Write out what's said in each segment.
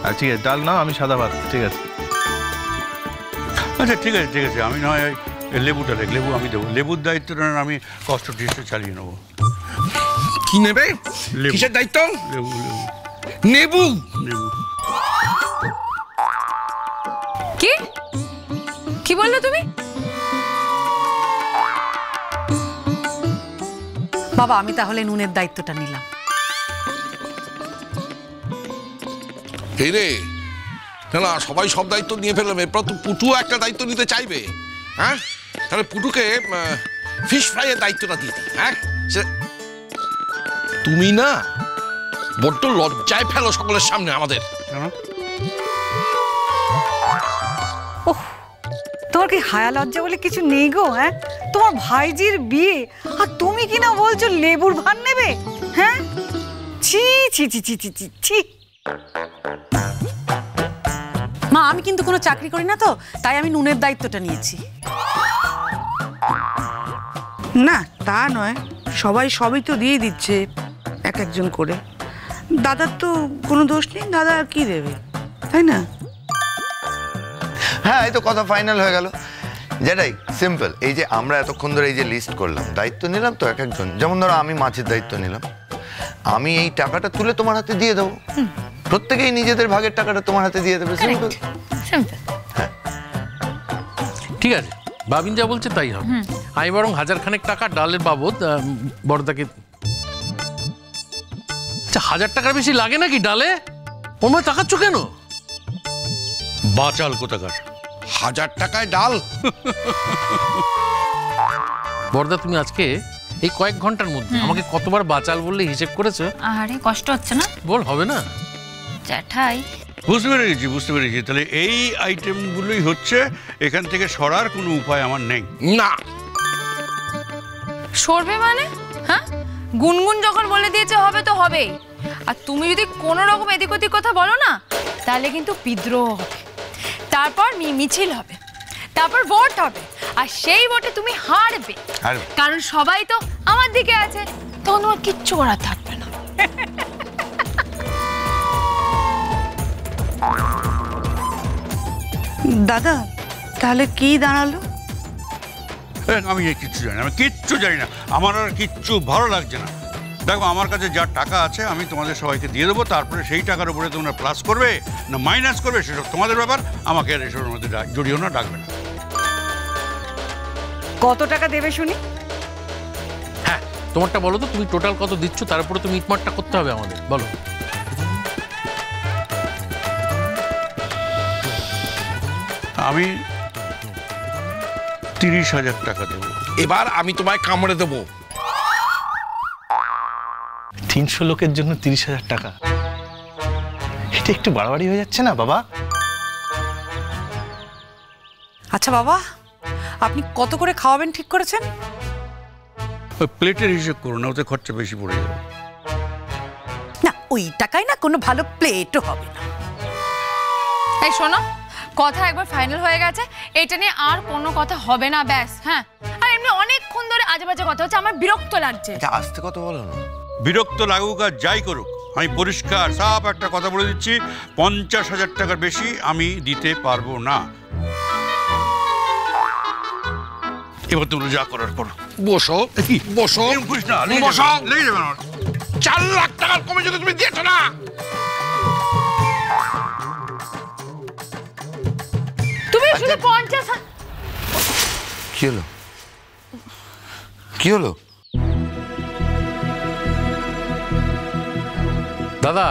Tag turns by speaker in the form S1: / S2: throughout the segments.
S1: আর ঠিক আছে, ডাল নাও, আমি সাদা ভাত। ঠিক আছে,
S2: আচ্ছা ঠিক আছে ঠিক আছে, আমি নয় লেবুটা দেখ, লেবু আমি দেবো, লেবুর দায়িত্বটা আমি কষ্ট টিস্টে চালিয়ে নেবো।
S3: কি নেবে? কিসের দায়িত্ব?
S2: লেবু লেবু
S3: নেবু?
S2: লেবু।
S4: কি কি বললে তুমি? বাবা আমি তাহলে নুনের দায়িত্বটা নিলাম।
S3: এই রে, না সবাই সব দায়িত্ব নিয়ে ফেললাম, এরপর তো পুটু একটা দায়িত্ব নিতে চাইবে। হ্যাঁ, তাহলে পুটুকে ফিশ ফ্রাইয়ের দায়িত্বটা দিয়ে দিই। হ্যাঁ, তুমি না বড্ড লজ্জায় ফেলো সকলের সামনে আমাদের।
S5: ওহ, তোমার কি হায়া লজ্জা বলে কিছু নেই গো? হ্যাঁ, তোমার ভাইজির বিয়ে আর তুমি কি না বলছো লেবুর ভার নেবে? হ্যাঁ, ছি ছি ছি ছি ছি ছি ছি।
S4: মা আমি কিন্তু কোনো চাকরি করি না তো, তাই আমি নুনের দায়িত্বটা নিয়েছি।
S6: না তা নয়, সবাই সবই তো দিয়ে দিচ্ছে এক একজন করে। দাদার তো কোনো দোষ নেই, দাদা আর কি দেবে, তাই না?
S7: হ্যাঁ, এই তো কথা ফাইনাল হয়ে গেল। যেটাই সিম্পল, এই যে আমরা এতক্ষণ ধরে এই যে লিস্ট করলাম, দায়িত্ব নিলাম তো এক একজন। যেমন ধরো আমি মাছের দায়িত্ব নিলাম, আমি এই টাকাটা তুলে তোমার হাতে দিয়ে দেবো, প্রত্যেকেই নিজেদের ভাগের টাকাটা তোমার হাতে দিয়ে দেবে। Simple
S4: simple.
S7: হ্যাঁ
S8: ঠিক আছে, বাবিন যা বলছে তাই হবে। আমি বরং 1000 টাকা ডালের বাবদ বড়দাকে। আচ্ছা 1000 টাকার বেশি লাগে নাকি ডালে? ওর মধ্যে তাকাচ্ছ কেন?
S2: বাচাল কোথাকার।
S3: 1000 টাকায় ডাল?
S8: বড়দা তুমি আজকে এই কয়েক ঘন্টার মধ্যে আমাকে কতবার বাচাল বললে হিসেব করেছো?
S9: আরে কষ্ট হচ্ছে না?
S8: বল হবে না
S9: জ্যাঠাই?
S2: বুঝতে পেরেছি বুঝতে পেরেছি, তাহলে এই আইটেমগুলোই হচ্ছে, এখান থেকে সরার কোনো উপায় আমার নেই।
S3: না
S9: সরবে মানে? হ্যাঁ, গুনগুন যখন বলে দিয়েছে হবে তো হবেই। আর তুমি যদি কোনো রকম এদিক ওদিক কথা বলো না, তাহলে কিন্তু বিদ্রোহ হবে, তারপর মিছিল হবে, তারপর ভোট হবে, আর সেই ভোটে তুমি হারবে, কারণ সবাই তো আমার দিকে আছে, তখন তোমার কিচ্ছু করার থাকবে না।
S6: দাদা তাহলে কি দাঁড়ালো?
S2: আমি কিচ্ছু জানি না, আমি কিচ্ছু জানি না, আমার আর কিচ্ছু ভালো লাগছে না। দেখো আমার কাছে যা টাকা আছে আমি তোমাদের সবাইকে দিয়ে দেবো, তারপরে সেই টাকার উপরে তোমরা প্লাস করবে না মাইনাস করবে সেসব তোমাদের ব্যাপার, আমাকে আর এসবের মধ্যে জড়িও না, ডাকবে না।
S5: কত টাকা দেবে শুনি?
S8: হ্যাঁ তোমারটা বলো তো, তুমি টোটাল কত দিচ্ছ, তার উপরে তুমি ইটমাটটা করতে হবে আমাদের, বলো।
S2: আমি 30,000 টাকা দেবো।
S3: এবার আমি তোমায় কামড়ে দেবো।
S1: 300 লোকের জন্য 30,000 টাকা, এটা একটু বাড়াবাড়ি হয়ে যাচ্ছে না বাবা?
S4: আচ্ছা বাবা, আপনি কত করে খাওয়াবেন ঠিক করেছেন?
S2: প্লেটের হিসেব করো না, ওতে খরচা বেশি পড়ে যাবে।
S4: না ওই টাকায় না কোনো ভালো প্লেটও হবে না।
S9: এই শোনো, কথা একবার ফাইনাল হয়ে গেছে, এটা নিয়ে আর কোনো কথা হবে না, ব্যাস। হ্যাঁ, আর এমনি অনেকক্ষণ ধরে আজে বাজে কথা হচ্ছে, আমার বিরক্ত লাগছে।
S7: আস্তে কথা বলো না।
S2: বিরক্ত লাগুক আর যাই করুক, আমি পরিষ্কার সাফ একটা কথা বলে দিচ্ছি, 50,000 টাকার বেশি আমি দিতে পারবো না। এবার তোমরা যা করার করো।
S3: বসো বসো বসো। 4 লাখ টাকার কমে যদি তুমি দিয়েছো না।
S9: তুমি শুধু 50।
S7: কি হলো কি হলো?
S8: দাদা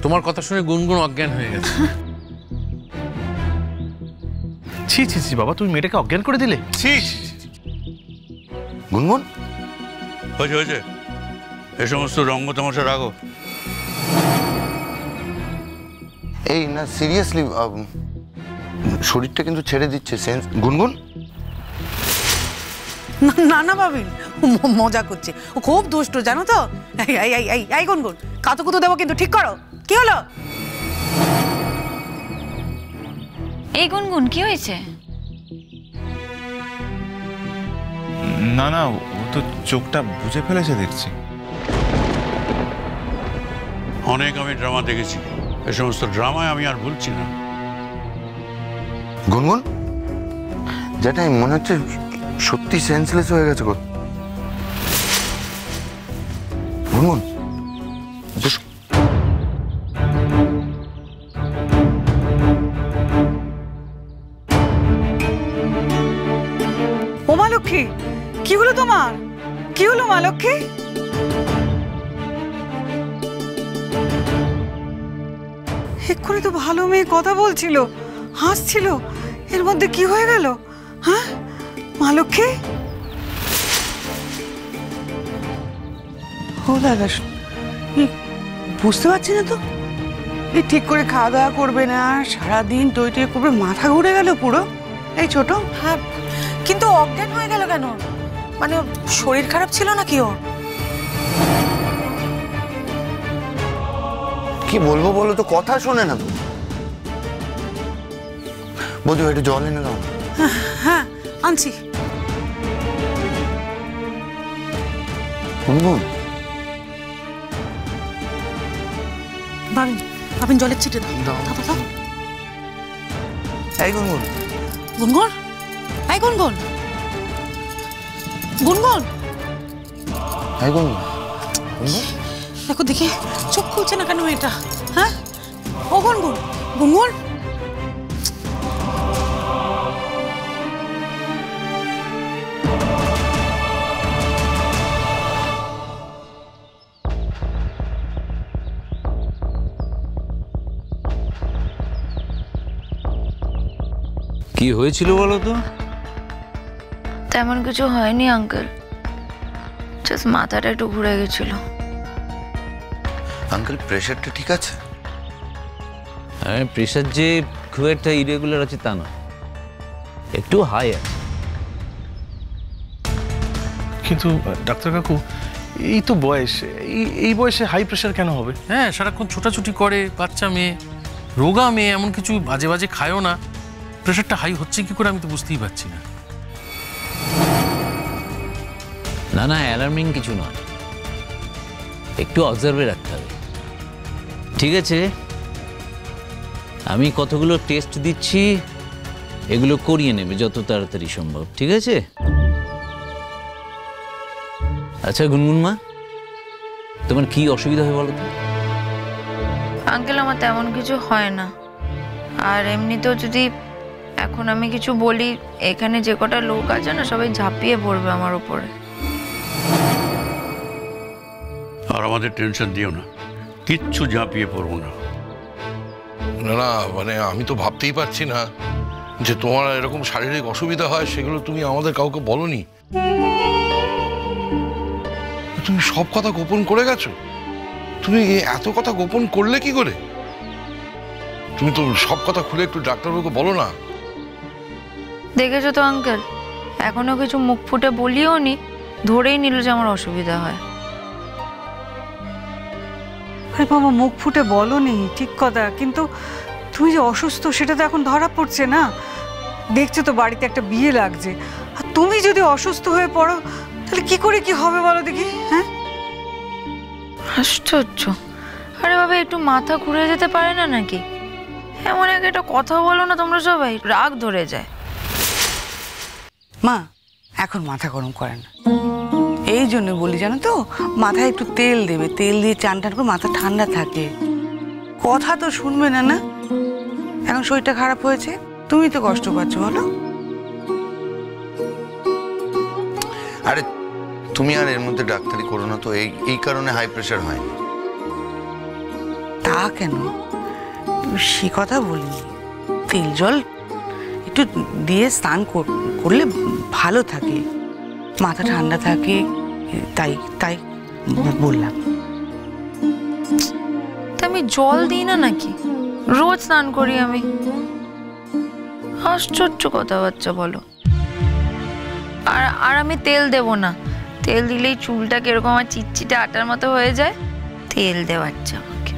S8: তোমার কথা শুনে গুনগুন অজ্ঞান হয়ে গেছে।
S1: ছি ছি ছি বাবা, তুমি মেয়েটাকে অজ্ঞান করে দিলে।
S2: ছি,
S7: গুনগুন
S2: হয়েছে হয়েছে, এ সমস্ত রঙ্গ তামাশা রাখো।
S7: এই না সিরিয়াসলি, শরীরটা কিন্তু ছেড়ে দিচ্ছে সেন্স। গুনগুন
S4: না না বাবিন, মজা করছে, ও খুব দুষ্ট জানো তো। এই গুনগুন, কাতুকুতু দেবো কিন্তু, ঠিক করো। কি হলো?
S9: এই গুনগুন কি হয়েছে?
S1: না না, ও তো চোখটা বুঝে ফেলেছে দেখছি।
S2: অনেক আমি ড্রামা দেখেছি, এ সমস্ত ড্রামায় আমি আর বলছি না।
S7: গুনগুন, যেটাই মনে হচ্ছে সত্যি সেন্সলেস হয়ে গেছে গো। গুনগুন,
S5: ও মা লক্ষ্মী, কি হলো তোমার? কি হলো মা লক্ষ্মী? এক্ষুনি তো ভালো মেয়ে কথা বলছিল, হাসছিল, এর মধ্যে কি হয়ে গেল? হ্যাঁ মা লক্ষ্মী?
S6: ও দাদা, বুঝতে পারছি না তো, এই ঠিক করে খাওয়া দাওয়া করবে না, সারাদিন টই টই করবে, মাথা ঘুরে গেল পুরো। এই ছোট,
S4: হ্যাঁ, কিন্তু অজ্ঞান হয়ে গেল কেন? মানে শরীর খারাপ ছিল নাকি ওর?
S7: কি বলবো বলো তো, কথা শোনে না তো। বৌদি একটু জল এনে দাও।
S4: হ্যাঁ আনছি।
S7: গুনগুন,
S4: ভাবিন জলের ছিটে দাও। দাও দাও।
S7: এই গুনগুন,
S4: গুনগুন, এই গুনগুন, গুনগুন,
S7: এই গুনগুন, গুনগুন।
S4: দেখো দেখি চোখ খুলছে না কেন এটা? হ্যাঁ ও গুনগুন, গুনগুন।
S10: কি হয়েছিল বলো তো?
S9: তেমন কিছু হয়নি আঙ্কেল, জাস্ট মাথাটা একটু ঘুরে গেছিল।
S7: আঙ্কেল, প্রেশারটা ঠিক আছে?
S10: হ্যাঁ, প্রেশার যে খুব একটা ইরেগুলার আছে তা না, একটু হাই আছে।
S1: কিন্তু ডাক্তার কাকু, এই তো বয়স, এই বয়সে হাই প্রেশার কেন হবে?
S8: হ্যাঁ, সারাক্ষণ ছোটাছুটি করে, বাচ্চা মেয়ে, রোগা মেয়ে, এমন কিছু বাজে বাজে খায়ও না, প্রেশারটা হাই হচ্ছে কি করে আমি তো বুঝতেই পারছি না।
S10: না না, অ্যালার্মিং কিছু নয়, একটু অবজার্ভে রাখতে হবে। ঠিক আছে, আমি কতগুলো টেস্ট দিচ্ছি, এগুলো করিয়ে নেবে যত তাড়াতাড়ি সম্ভব, ঠিক আছে? আচ্ছা গুনগুন মা, তোমার কি অসুবিধা হয় বলো তো?
S9: আঙ্কেল, আমার তেমন কিছু হয় না, আর এমনিতেও যদি এখন আমি কিছু বলি, এখানে যে কটা লোক আছে না, সবাই ঝাঁপিয়ে পড়বে আমার উপরে।
S2: আর আমাদের টেনশন দিও না, কিচ্ছু ঝাঁপিয়ে পড়বো না।
S3: না না, মানে আমি তো ভাবতেই পারছি না যে তোমার এরকম শারীরিক অসুবিধা হয়, সেগুলো তুমি আমাদের কাউকে বলোনি। তুমি সব কথা গোপন করে গেছো। তুমি এত কথা গোপন করলে কি করে? তুমি তো সব কথা খুলে একটু ডাক্তারবাবুকে বলো না।
S9: দেখেছো তো আঙ্কেল, এখনো কিছু মুখ ফুটে বলিও নি, ধরেই নিল যে আমার অসুবিধা হয়।
S5: আরে বাবা, মুখ ফুটে বলোনি ঠিক কথা, কিন্তু তুমি যে অসুস্থ সেটা তো এখন ধরা পড়ছে না। দেখছো তো বাড়িতে একটা বিয়ে লাগছে, আর তুমি যদি অসুস্থ হয়ে পড়ো তাহলে কি করে কি হবে বলো দেখি? হ্যাঁ,
S9: আশ্চর্য। আরে বাবা, একটু মাথা ঘুরে যেতে পারে না নাকি? এমন একটা কথা বলো না তোমরা সবাই, রাগ ধরে যায়।
S6: মা এখন মাথা গরম করে না, এই জন্য বলি জানো তো, মাথায় একটু তেল দেবে, তেল দিয়ে চান টান করে মাথা ঠান্ডা থাকে। কথা তো শুনবে না। না এখন শরীরটা খারাপ হয়েছে, তুমি তো কষ্ট পাচ্ছ বলো।
S7: আরে তুমি আর এর মধ্যে ডাক্তারি করো না তো, এই কারণে হাই প্রেশার হয়নি।
S6: তা কেন, সে কথা বলিনি। তেল জল একটু দিয়ে স্নান করলে ভালো থাকে, মাথা ঠান্ডা থাকে, তাই তাই বললাম।
S9: তা আমি জল দিই না নাকি? রোজ স্নান করি আমি। আশ্চর্য কথাবার্তা বলো। আর আমি তেল দেব না, তেল দিলেই চুলটা কিরকম আমার চিটচিটে আটার মতো হয়ে যায়, তেল দেওয়াচ্ছে আমাকে।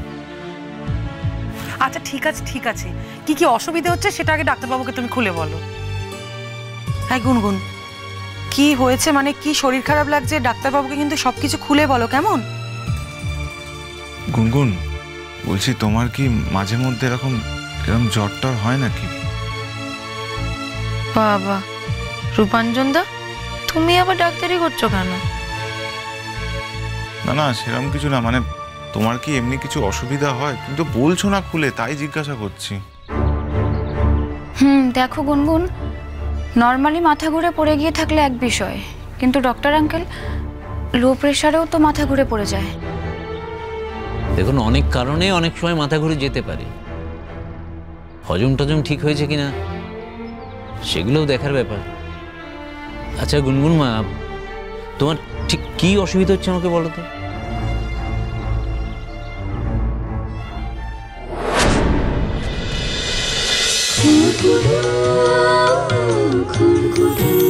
S4: আচ্ছা ঠিক আছে ঠিক আছে, কি কি অসুবিধা হচ্ছে সেটা আগে ডাক্তারবাবুকে তুমি খুলে বলো। হ্যাঁ গুনগুন, কি হয়েছে, মানে কি শরীর খারাপ লাগছে, ডাক্তারবাবুকে কিন্তু সবকিছু খুলে বলো, কেমন?
S1: গুনগুন,
S11: বলছি তোমার কি মাঝে মধ্যে এরকম জ্বর টর হয় নাকি?
S9: বাবা, রূপাঞ্জন দা, তুমি আবার ডাক্তারি করছো কেন?
S11: না না, সেরকম কিছু না, মানে তোমার কি এমনি কিছু অসুবিধা হয়? তুমি তো বলছো না খুলে, তাই জিজ্ঞাসা করছি।
S12: দেখো গুনগুন, নর্মালি মাথা ঘুরে পড়ে গিয়ে থাকলে এক বিষয়, কিন্তু ডক্টর আঙ্কেল, লো প্রেশারেও তো মাথা ঘুরে পড়ে যায়।
S10: দেখুন, অনেক কারণে অনেক সময় মাথা ঘুরে যেতে পারে। হজম টজম ঠিক হয়েছে কিনা সেগুলোও দেখার ব্যাপার। আচ্ছা গুনগুন মা, তোমার ঠিক কি অসুবিধা হচ্ছে আমাকে বলো তো।
S13: খুন খুন